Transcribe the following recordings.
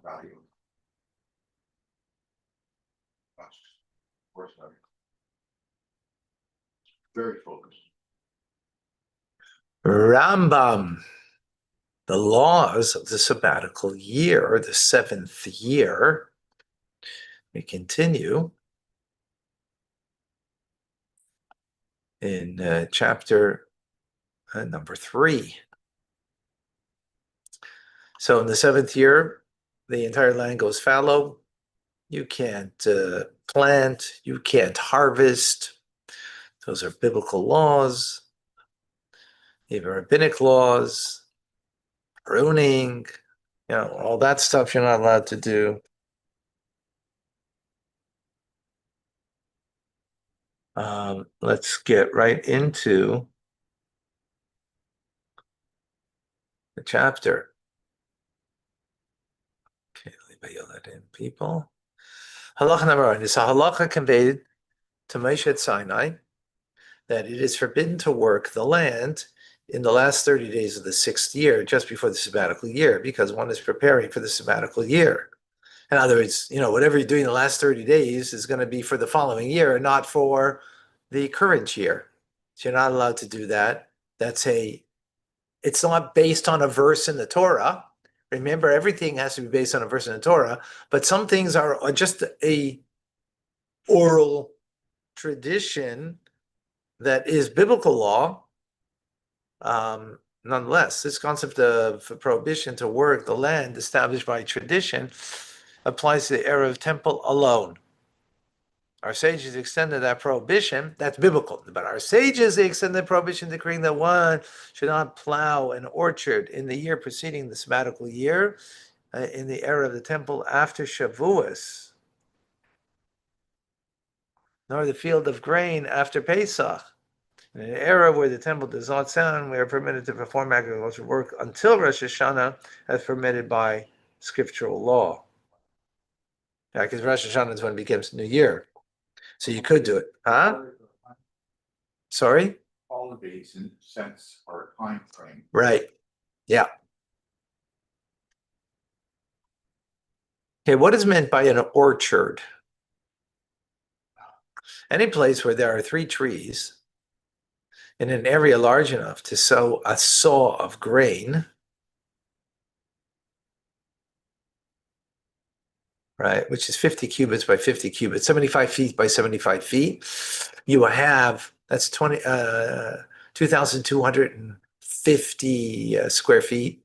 value. Much worse value. Very focused. Rambam, the laws of the sabbatical year, the 7th year. We continue in chapter number 3. So in the 7th year, the entire land goes fallow. You can't plant, you can't harvest. Those are biblical laws, even rabbinic laws, pruning, all that stuff you're not allowed to do. Let's get right into the chapter. Okay, let me yell that in, people. Halacha number 1. It's a halacha conveyed to Moshe at Sinai that it is forbidden to work the land in the last 30 days of the 6th year, just before the sabbatical year, because one is preparing for the sabbatical year. In other words, whatever you're doing the last 30 days is going to be for the following year, not for the current year. So you're not allowed to do that. It's not based on a verse in the Torah. Remember, everything has to be based on a verse in the Torah, but some things are just a oral tradition that is biblical law. Nonetheless, this concept of prohibition to work the land established by tradition applies to the era of temple alone. Our sages extended that prohibition, that's biblical, but our sages, they extended the prohibition decreeing that one should not plow an orchard in the year preceding the sabbatical year, in the era of the temple after Shavuos, nor the field of grain after Pesach. In an era where the temple does not stand, we are permitted to perform agricultural work until Rosh Hashanah, as permitted by scriptural law. Yeah, because Rosh Hashanah is when it becomes New Year. So you could do it. Huh? Sorry? Holidays, in a sense, are a time frame. Right. Yeah. Okay, what is meant by an orchard? Any place where there are 3 trees in an area large enough to sow a saw of grain, right, which is 50 cubits by 50 cubits, 75 feet by 75 feet. You have, that's 2,250 square feet,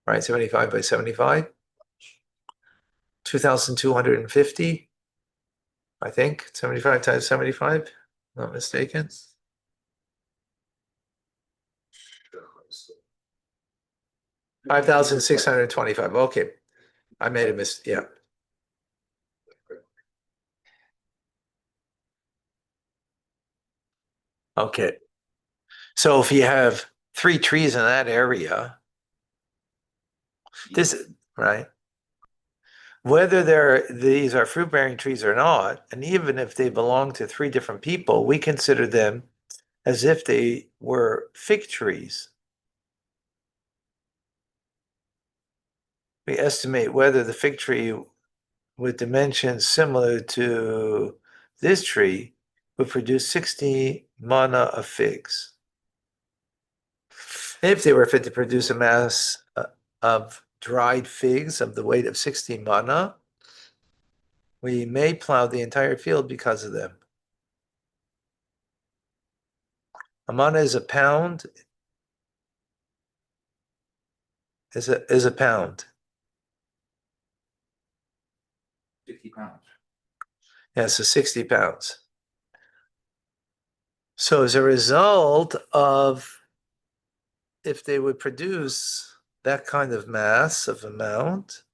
right, 75 by 75. 2,250, I think, 75 times 75, not mistaken. 5,625. Okay, I made a mistake. Yeah. Okay. So if you have 3 trees in that area, right? Whether these are fruit-bearing trees or not, and even if they belong to 3 different people, we consider them as if they were fig trees. We estimate whether the fig tree with dimensions similar to this tree would produce 60 mana of figs. If they were fit to produce a mass of dried figs of the weight of 60 mana, we may plow the entire field because of them. A mana is a pound. Is a pound. 60 pounds. Yeah, so 60 pounds. So as a result of, if they would produce that kind of mass of amount,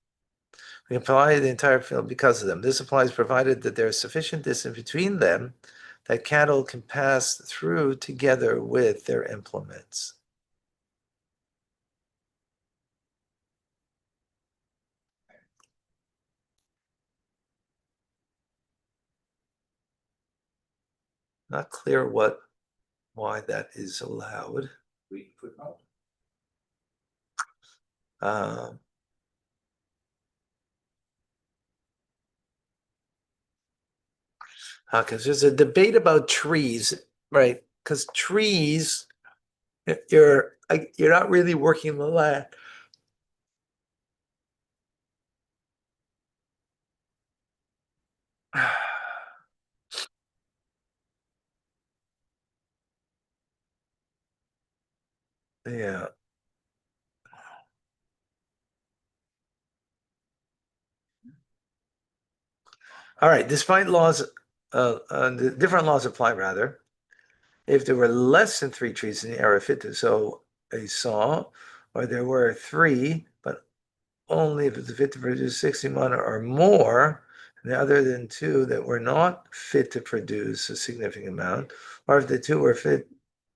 we apply the entire field because of them. This applies provided that there is sufficient distance between them that cattle can pass through together with their implements. Not clear why that is allowed. Because there's a debate about trees, right? Because trees, you're not really working the land. Yeah. All right. Despite laws, the different laws apply rather. If there were less than 3 trees in the area fit to sow a saw, or there were 3, but only if it's fit to produce 60 mana or more, and other than 2 that were not fit to produce a significant amount, or if the 2 were fit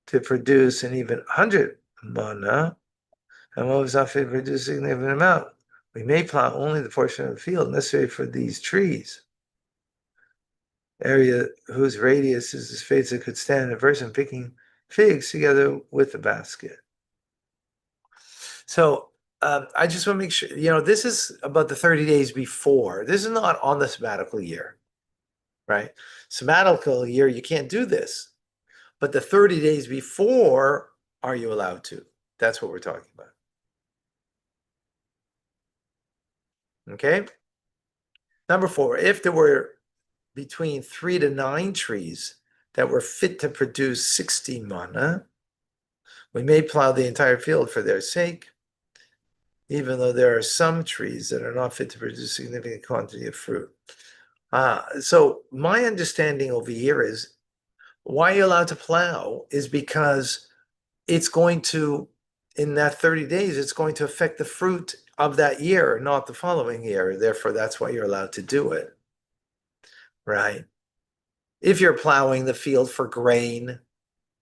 to produce an even 100 mana, and one was not fit to produce a significant amount, we may plow only the portion of the field necessary for these trees. Area whose radius is as space that could stand a person picking figs together with the basket. So I just want to make sure, this is about the 30 days before. This is not on the sabbatical year, right? Sabbatical year, you can't do this. But the 30 days before, are you allowed to? That's what we're talking about. Okay? Number 4, if there were between 3 to 9 trees that were fit to produce 60 mana, we may plow the entire field for their sake, even though there are some trees that are not fit to produce a significant quantity of fruit. So my understanding over here is why you're allowed to plow is because it's going to, in that 30 days, it's going to affect the fruit of that year, not the following year. Therefore, that's why you're allowed to do it, right? If you're plowing the field for grain,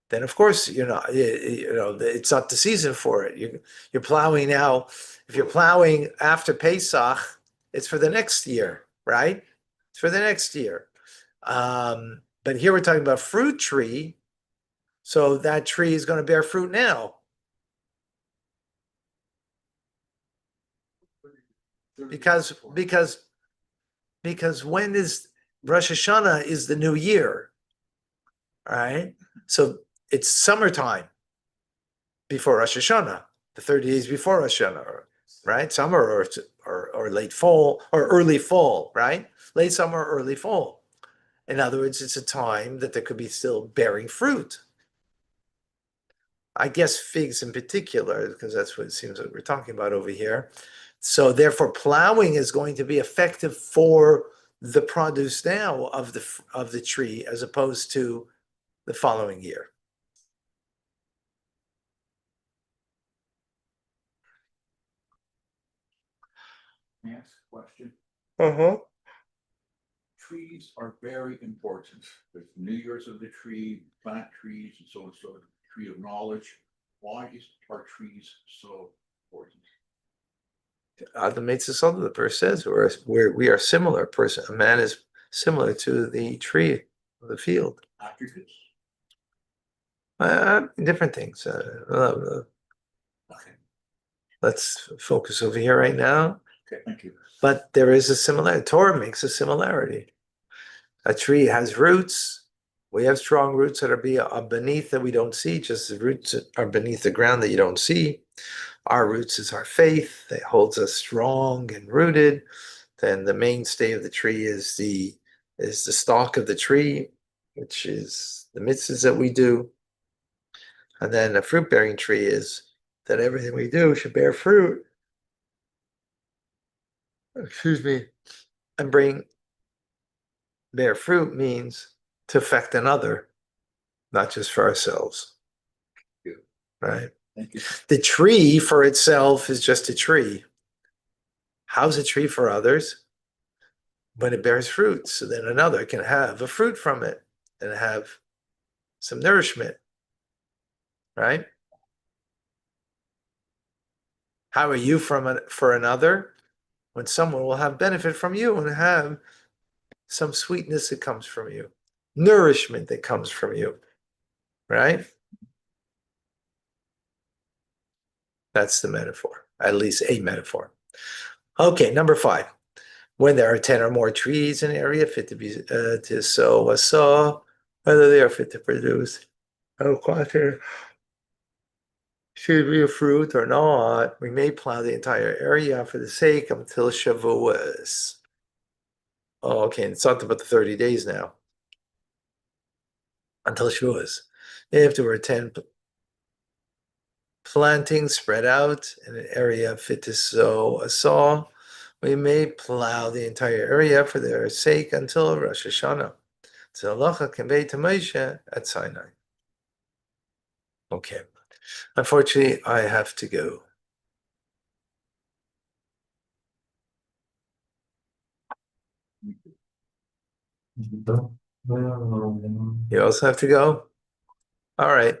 then of course it's not the season for it. You're plowing now. If you're plowing after Pesach, it's for the next year, right? It's for the next year. But here we're talking about fruit tree, so that tree is going to bear fruit now. Because when is Rosh Hashanah is the new year, right? So it's summertime before Rosh Hashanah, the 30 days before Rosh Hashanah, right? Summer or late fall or early fall, right? Late summer, early fall. In other words, it's a time that there could be still bearing fruit. I guess figs in particular, because that's what it seems like we're talking about over here. So therefore, plowing is going to be effective for the produce now of the tree as opposed to the following year. May I ask a question? Uh-huh. Trees are very important. There's New Year's of the tree, plant trees, and so on, so the tree of knowledge. Why are trees so important? Adam makes us other. The verse says we are similar. A man is similar to the tree of the field. Attributes? Different things. Okay, Let's focus over here right now. okay, thank you. But there is a similarity. Torah makes a similarity. A tree has roots. We have strong roots that are beneath that we don't see, just as roots are beneath the ground that you don't see. Our roots is our faith that holds us strong and rooted. Then the mainstay of the tree is the stalk of the tree, which is the mitzvahs that we do. And then a fruit-bearing tree is that everything we do should bear fruit. Excuse me. And bear fruit means to affect another, not just for ourselves. Right? Thank you. The tree for itself is just a tree. How's a tree for others? When it bears fruit, so then another can have a fruit from it and have some nourishment, right? How are you for another? When someone will have benefit from you and have some sweetness that comes from you, nourishment that comes from you, right? That's the metaphor, at least a metaphor. Okay, number 5. When there are 10 or more trees in an area fit to be to sow a saw, whether they are fit to produce a quantity should be a fruit or not, we may plow the entire area for the sake until Shavuos. Oh, okay, it's not about the 30 days now. Until Shavuos. If there were 10 plantings spread out in an area fit to sow a saw, we may plow the entire area for their sake until Rosh Hashanah. So halacha conveyed to Moshe at Sinai. Okay. Unfortunately, I have to go. You also have to go? All right.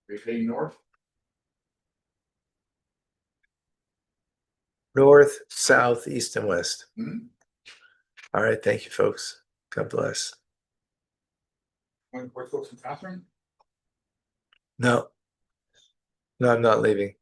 You're heading north? North, south, east, and west. Hmm? All right. Thank you, folks. God bless. Where's folks in Catherine? No, I'm not leaving.